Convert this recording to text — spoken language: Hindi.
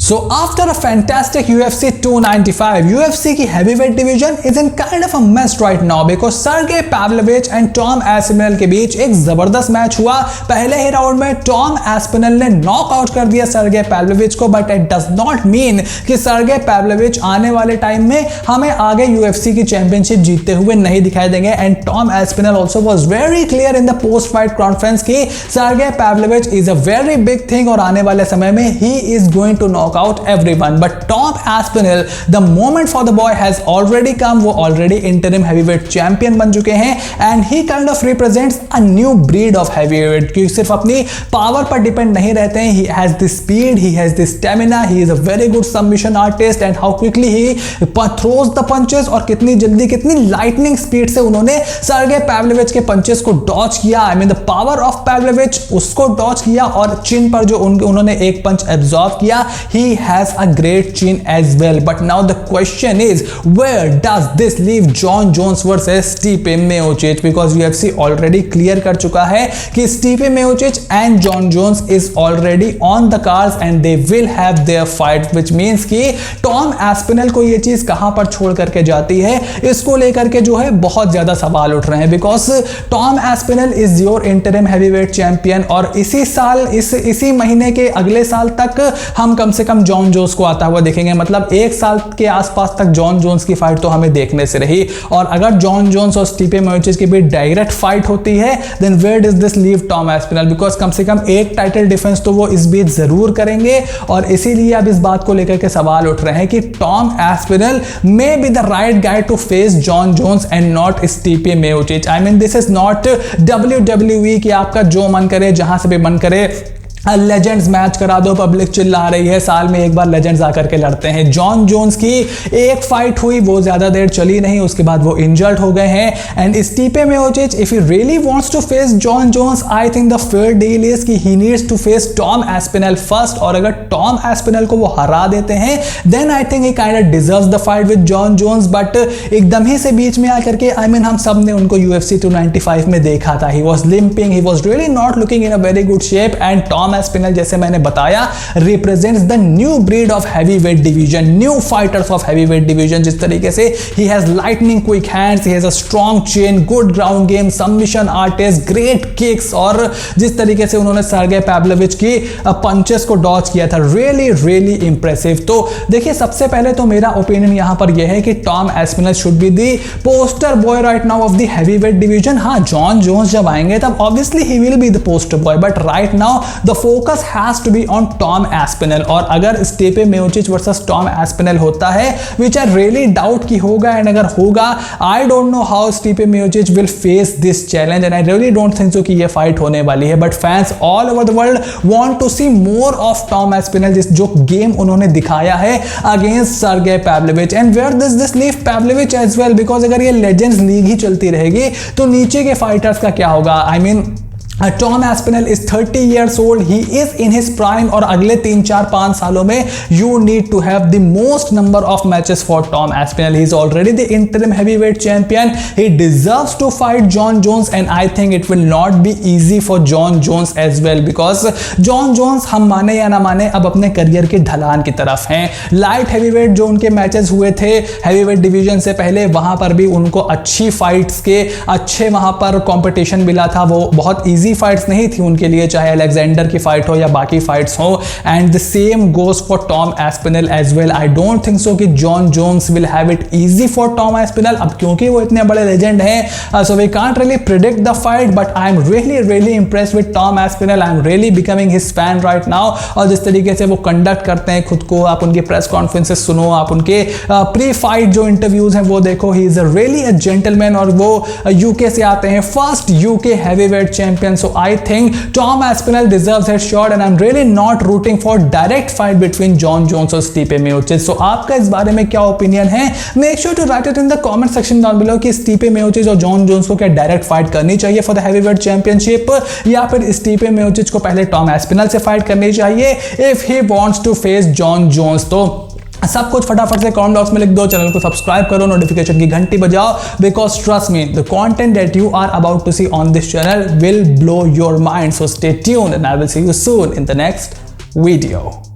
So after a fantastic UFC 295, UFC की heavyweight division is in kind of a mess right now because Sergey Pavlovich and Tom Aspinall के बीच एक जबरदस्त मैच हुआ। पहले ही राउंड में टॉम एस्पिनल ने नॉकआउट कर दिया सर्गे पैव्लोविच को, but it does not mean कि सर्गे पैव्लोविच आने वाले टाइम में हमें आगे यूएफसी की चैंपियनशिप जीतते हुए नहीं दिखाई देंगे। And Tom Aspinall also was very clear in the post fight conference की Sergei Pavlovich is a very big thing और आने वाले समय में he is going to knock out everyone. But Tom Aspinall the moment for the boy has already come. वो ऑलरेडी इंटरिम हैवीवेट चैंपियन बन चुके हैं and he kind of represents a new breed of heavyweight, क्योंकि सिर्फ अपनी पावर पर डिपेंड नहीं रहते हैं। He has the speed, he has the stamina, he is a very good submission artist and how quickly he throws the punches और कितनी जल्दी कितनी लाइटनिंग स्पीड से उन्होंने सर्गे पैव्लोविच के पंचेस को डॉच किया। I mean the power of Pavlovich उसको डॉच किया और चिन पर जो उन्होंने एक पंच एब्जॉर्ब किया, he has a great chin as well. But now the question is, where does this leave Jon Jones versus Stipe Miocic? Because UFC already clear कर चुका है कि Stipe Miocic and Jon Jones is already on the cards and they will have their fight, which means कि Tom Aspinall को ये चीज कहां पर छोड़ करके जाती है, इसको लेकर के जो है बहुत ज्यादा सवाल उठ रहे हैं। Because Tom Aspinall is your interim heavyweight champion और इसी साल इसी महीने के अगले साल तक हम कम से कम जॉन जोन्स को आता हुआ देखेंगे। मतलब एक साल के आसपास तक जॉन जोन्स की फाइट तो हमें देखने से रही। और अगर जॉन जोन्स और स्टीपे मियोचिच के बीच डायरेक्ट फाइट होती है, then where does this leave Tom Aspinall? Because कम से कम एक टाइटल डिफेंस तो वो इस बीच जरूर करेंगे और इसीलिए अब इस बात को लेकर के सवाल उठ रहे हैं कि Tom Aspinall may be the right guy to face Jon Jones and not Stipe Miocic. I mean this is not WWE कि आपका जो मन करे जहां से भी मन करे लेजेंड्स मैच करा दो, पब्लिक चिल्ला रही है, साल में एक बार लेजेंड्स आकर के लड़ते हैं। जॉन जोन्स की एक फाइट हुई, वो ज्यादा देर चली नहीं, उसके बाद वो इंजर्ड हो गए हैं। And Stipe Miocic if he really wants to face Jon Jones, I think the fair deal is कि he needs to face Tom Aspinall first. और अगर टॉम एस्पिनल को वो हरा देते हैं, then I think he kind of deserves the fight with Jon Jones. But एकदम ही से बीच में आकर के आई मीन हम सब ने उनको UFC 295 में देखा था, he was limping, he was really not looking in a very good shape. And Tom Aspinall जैसे मैंने बताया represents the new breed of heavyweight division, new fighters of heavyweight division. जिस तरीके से he has lightning quick hands, he has a strong chain, good ground game, submission artist, great kicks और जिस तरीके से उन्होंने सर्गे पैव्लोविच की पंचेस को डॉच किया था, रियली रियली इंप्रेसिव। तो देखिए सबसे पहले तो मेरा ओपिनियन यहां पर यह है कि Tom Aspinall should be the poster boy right now of the heavyweight division. हाँ, जॉन जोन्स जब आएंगे तब obviously he will be the poster boy, but right now the focus has to be on Tom Aspinall। और अगर स्टीपे मियोचिच वर्सेस टॉम एस्पिनल होता है, which I really doubt कि होगा, एंड अगर होगा I don't know how स्टीपे मियोचिच will face this challenge and I really don't think so कि ये फाइट होने वाली है। But fans all over the world want to see more of Tom Aspinall, जो गेम उन्होंने दिखाया है against Sergey Pavlovich। and where does this leave Pavlovich as well? because अगर ये लेजेंड्स लीग ही चलती रहेगी तो नीचे के फाइटर्स का क्या होगा? I mean Tom Aspinall is 30 years old, he is in his prime और अगले 3-4-5 सालों में you need to have the most number of matches for Tom Aspinall। he is already the interim heavyweight champion, he deserves to fight Jon Jones and I think it will not be easy for Jon Jones as well because Jon Jones हम माने या ना माने अब अपने करियर के ढलान की तरफ हैं। लाइट हैवीवेट जो उनके मैचेस हुए थे हैवीवेट डिवीजन से पहले, वहां पर भी उनको अच्छी फाइट्स के अच्छे वहां पर कंपटीशन मिला था, वो बहुत ईजी फाइट्स नहीं थी उनके लिए, चाहे अलेक्जेंडर की फाइट हो या बाकी फाइट्स हो। And the same goes for Tom Aspinall as well. I don't think so कि Jon Jones will have it easy for Tom Aspinall. अब क्योंकि वो इतने बड़े लेजेंड हैं, so we can't really predict the fight, but I am really really impressed with Tom Aspinall. I am really becoming his fan right now. और जिस तरीके से वो कंडक्ट करते हैं खुद को, आप उनकी प्रेस कॉन्फ्रेंसेस सुनो, आप उनके प्री फाइट जो इंटरव्यूज हैं वो देखो, he is really a gentleman और वो यूके से आते हैं, first UK heavyweight champion. So I think Tom Aspinall deserves his shot and I'm really not rooting for direct fight between Jon Jones और Stipe Miocic। So आपका इस बारे में क्या ओपिनियन है? Make sure to write it in the comment section down below कि Stipe Miocic और Jon Jones को क्या डायरेक्ट फाइट करनी चाहिए for the heavyweight championship या फिर Stipe Miocic को पहले Tom Aspinall से फाइट करनी चाहिए if he wants to face Jon Jones। तो सब कुछ फटाफट से कमेंट बॉक्स में लिख दो, चैनल को सब्सक्राइब करो, नोटिफिकेशन की घंटी बजाओ, because trust me the content that you are about to see on this channel will blow your mind. So stay tuned and I will see you soon in the next video.